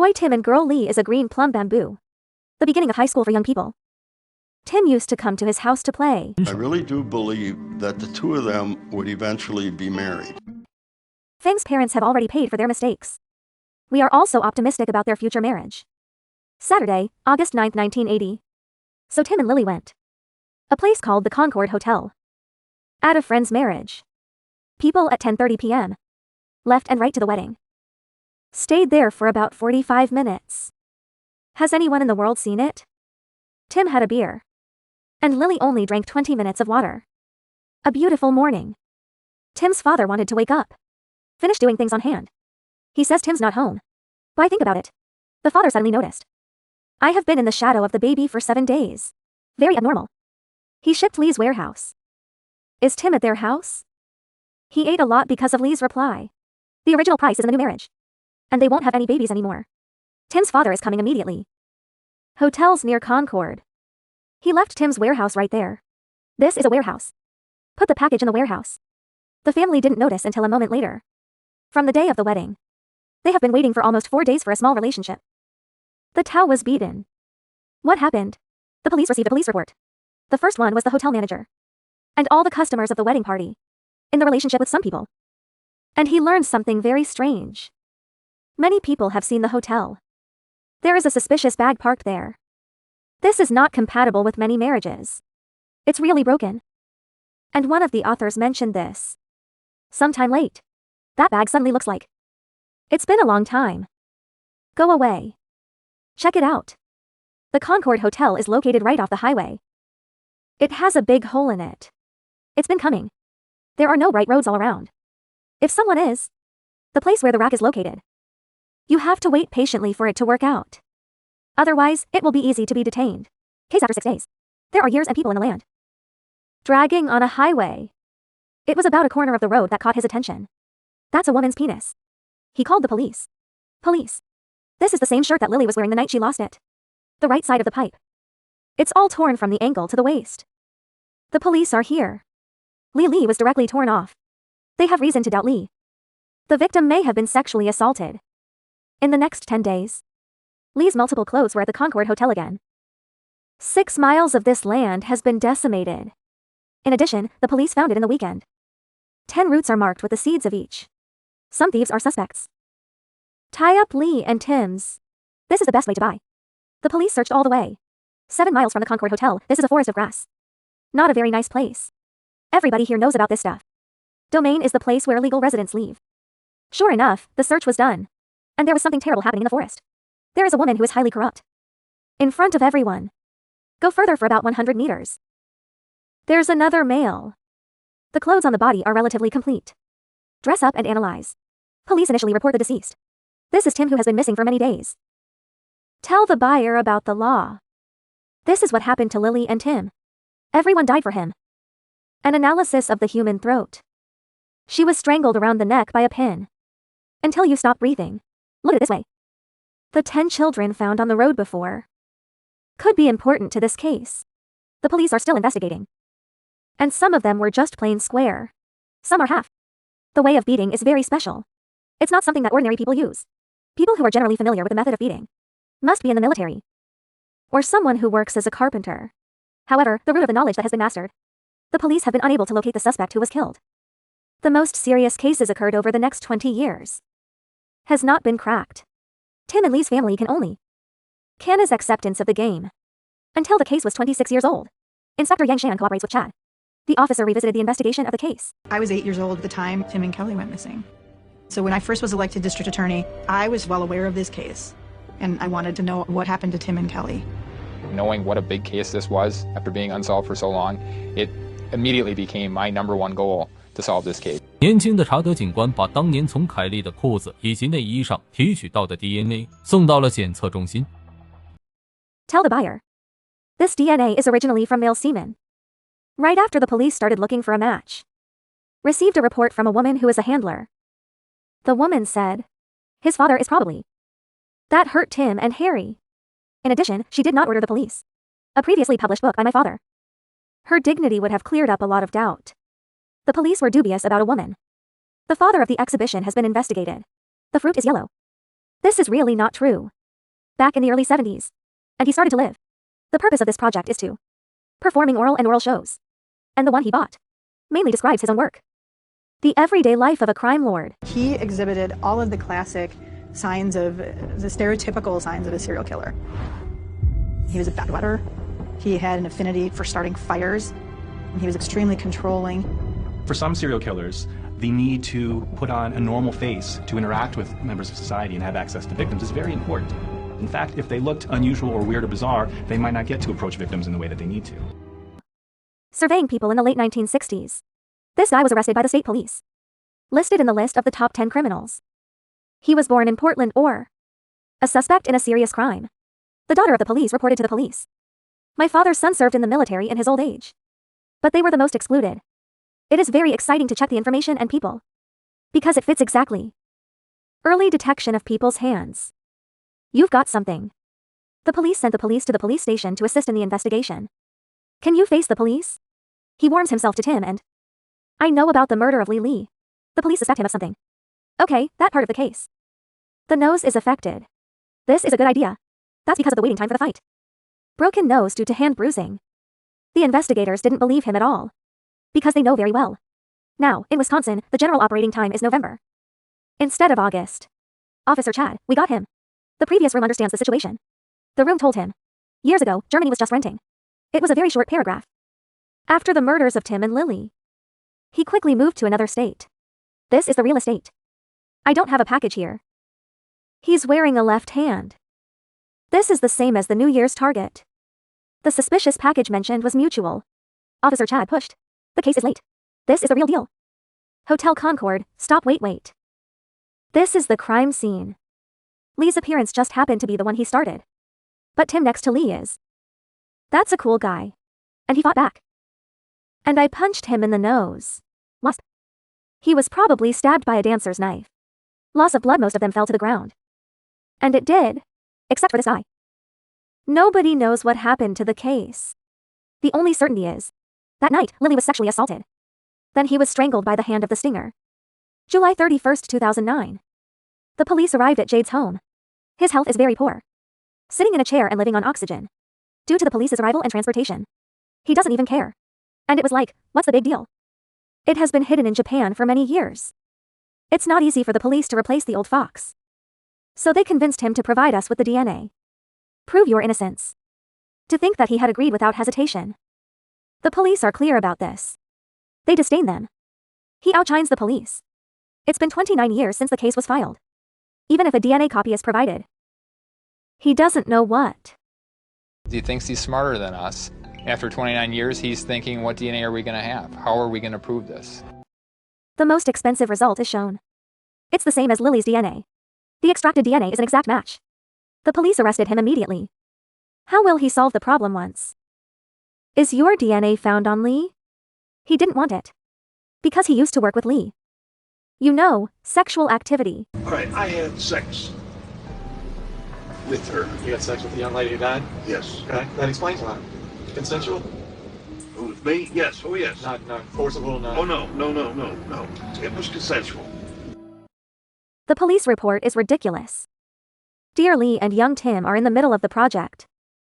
Boy Tim and girl Lee is a green plum bamboo. The beginning of high school for young people. Tim used to come to his house to play. I really do believe that the two of them would eventually be married. Fang's parents have already paid for their mistakes. We are also optimistic about their future marriage. Saturday, August 9, 1980. So Tim and Lily went. A place called the Concord Hotel. At a friend's marriage. People at 10:30 p.m. Left and right to the wedding. Stayed there for about 45 minutes. Has anyone in the world seen it? Tim had a beer. And Lily only drank 20 minutes of water. A beautiful morning. Tim's father wanted to wake up. Finish doing things on hand. He says Tim's not home. Why think about it? The father suddenly noticed. I have been in the shadow of the baby for 7 days. Very abnormal. He shipped Lee's warehouse. Is Tim at their house? He ate a lot because of Lee's reply. The original price is in the new marriage. And they won't have any babies anymore. Tim's father is coming immediately. Hotels near Concord. He left Tim's warehouse right there. This is a warehouse. Put the package in the warehouse. The family didn't notice until a moment later. From the day of the wedding. They have been waiting for almost 4 days for a small relationship. The Tao was beaten. What happened? The police received a police report. The first one was the hotel manager. And all the customers of the wedding party. In the relationship with some people. And he learned something very strange. Many people have seen the hotel. There is a suspicious bag parked there. This is not compatible with many marriages. It's really broken. And one of the authors mentioned this. Sometime late. That bag suddenly looks like. It's been a long time. Go away. Check it out. The Concord Hotel is located right off the highway. It has a big hole in it. It's been coming. There are no bright roads all around. If someone is. The place where the rack is located. You have to wait patiently for it to work out. Otherwise, it will be easy to be detained. Case after 6 days. There are years and people in the land. Dragging on a highway. It was about a corner of the road that caught his attention. That's a woman's penis. He called the police. Police. This is the same shirt that Lily was wearing the night she lost it. The right side of the pipe. It's all torn from the ankle to the waist. The police are here. Lee was directly torn off. They have reason to doubt Lee. The victim may have been sexually assaulted. In the next 10 days. Lee's multiple clothes were at the Concord Hotel again. 6 miles of this land has been decimated. In addition, the police found it in the weekend. 10 roots are marked with the seeds of each. Some thieves are suspects. Tie up Lee and Tim's. This is the best way to buy. The police searched all the way. 7 miles from the Concord Hotel, this is a forest of grass. Not a very nice place. Everybody here knows about this stuff. Domain is the place where illegal residents leave. Sure enough, the search was done. And there was something terrible happening in the forest. There is a woman who is highly corrupt. In front of everyone. Go further for about 100 meters. There's another male. The clothes on the body are relatively complete. Dress up and analyze. Police initially report the deceased. This is Tim, who has been missing for many days. Tell the buyer about the law. This is what happened to Lily and Tim. Everyone died for him. An analysis of the human throat. She was strangled around the neck by a pin. Until you stop breathing. Look at it this way. The 10 children found on the road before. Could be important to this case. The police are still investigating. And some of them were just plain square. Some are half. The way of beating is very special. It's not something that ordinary people use. People who are generally familiar with the method of beating. Must be in the military. Or someone who works as a carpenter. However, the root of the knowledge that has been mastered. The police have been unable to locate the suspect who was killed. The most serious cases occurred over the next 20 years. Has not been cracked. Tim and Lee's family can his acceptance of the game. Until the case was 26 years old. Inspector Yang Shan cooperates with Chad. The officer revisited the investigation of the case. I was 8 years old at the time Tim and Kelly went missing. So when I first was elected district attorney, I was well aware of this case. And I wanted to know what happened to Tim and Kelly. Knowing what a big case this was after being unsolved for so long, it immediately became my #1 goal to solve this case. 年轻的查德警官把当年从凯莉的裤子以及内衣上提取到的 DNA 送到了检测中心。Tell the buyer. This DNA is originally from male semen. Right after the police started looking for a match. Received a report from a woman who is a handler. The woman said, his father is probably. That hurt Tim and Harry. In addition, she did not order the police. A previously published book by my father. Her dignity would have cleared up a lot of doubt. The police were dubious about a woman. The father of the exhibition has been investigated. The fruit is yellow. This is really not true. Back in the early 70s. And he started to live. The purpose of this project is to performing oral and oral shows. And the one he bought mainly describes his own work. The everyday life of a crime lord. He exhibited all of the classic signs of, the stereotypical signs of a serial killer. He was a bedwetter. He had an affinity for starting fires. He was extremely controlling. For some serial killers, the need to put on a normal face to interact with members of society and have access to victims is very important. In fact, if they looked unusual or weird or bizarre, they might not get to approach victims in the way that they need to. Surveying people in the late 1960s. This guy was arrested by the state police. Listed in the list of the top 10 criminals. He was born in Portland, Oregon. A suspect in a serious crime. The daughter of the police reported to the police. My father's son served in the military in his old age. But they were the most excluded. It is very exciting to check the information and people. Because it fits exactly. Early detection of people's hands. You've got something. The police sent the police to the police station to assist in the investigation. Can you face the police? He warms himself to Tim and I know about the murder of Lee. The police suspect him of something. Okay, that part of the case. The nose is affected. This is a good idea. That's because of the waiting time for the fight. Broken nose due to hand bruising. The investigators didn't believe him at all. Because they know very well. Now, in Wisconsin, the general operating time is November. Instead of August. Officer Chad, we got him. The previous room understands the situation. The room told him. Years ago, Germany was just renting. It was a very short paragraph. After the murders of Tim and Lily. He quickly moved to another state. This is the real estate. I don't have a package here. He's wearing a left hand. This is the same as the New Year's target. The suspicious package mentioned was mutual. Officer Chad pushed. The case is late. This is the real deal. Hotel Concord, stop wait. This is the crime scene. Lee's appearance just happened to be the one he started. But Tim next to Lee is. That's a cool guy. And he fought back. And I punched him in the nose. Wasp. He was probably stabbed by a dancer's knife. Loss of blood, most of them fell to the ground. And it did. Except for this guy. Nobody knows what happened to the case. The only certainty is. That night, Lily was sexually assaulted. Then he was strangled by the hand of the stinger. July 31st, 2009. The police arrived at Jade's home. His health is very poor. Sitting in a chair and living on oxygen. Due to the police's arrival and transportation. He doesn't even care. And it was like, what's the big deal? It has been hidden in Japan for many years. It's not easy for the police to replace the old fox. So they convinced him to provide us with the DNA. Prove your innocence. To think that he had agreed without hesitation. The police are clear about this. They disdain them. He outshines the police. It's been 29 years since the case was filed. Even if a DNA copy is provided. He doesn't know what. He thinks he's smarter than us. After 29 years, he's thinking, what DNA are we going to have? How are we going to prove this? The most expensive result is shown. It's the same as Lily's DNA. The extracted DNA is an exact match. The police arrested him immediately. How will he solve the problem once? Is your DNA found on Lee? He didn't want it. Because he used to work with Lee. You know, sexual activity. All right, I had sex with her. You had sex with the young lady who died? Yes. Okay, that explains a lot. Consensual? With me? Yes. Oh, yes. Not forcible, not... Oh, no. It was consensual. The police report is ridiculous. Dear Lee and young Tim are in the middle of the project.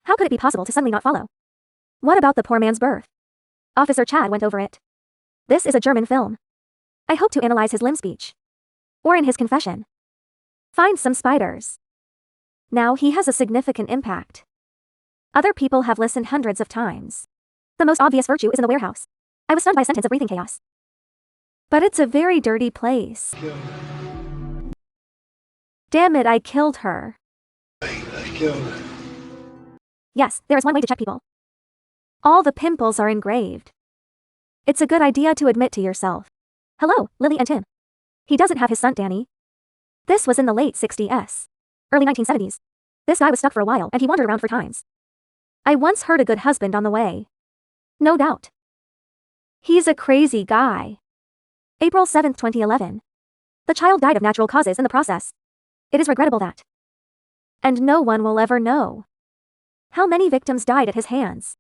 How could it be possible to suddenly not follow? What about the poor man's birth? Officer Chad went over it. This is a German film. I hope to analyze his limb speech. Or in his confession. Find some spiders. Now he has a significant impact. Other people have listened hundreds of times. The most obvious virtue is in the warehouse. I was stunned by a sentence of breathing chaos. But it's a very dirty place. Damn it, I killed her. I killed her. Yes, there is one way to check people. All the pimples are engraved. It's a good idea to admit to yourself. Hello, Lily and Tim. He doesn't have his son Danny. This was in the late 60s. Early 1970s. This guy was stuck for a while and he wandered around for times. I once heard a good husband on the way. No doubt. He's a crazy guy. April 7, 2011. The child died of natural causes in the process. It is regrettable that. And no one will ever know. How many victims died at his hands?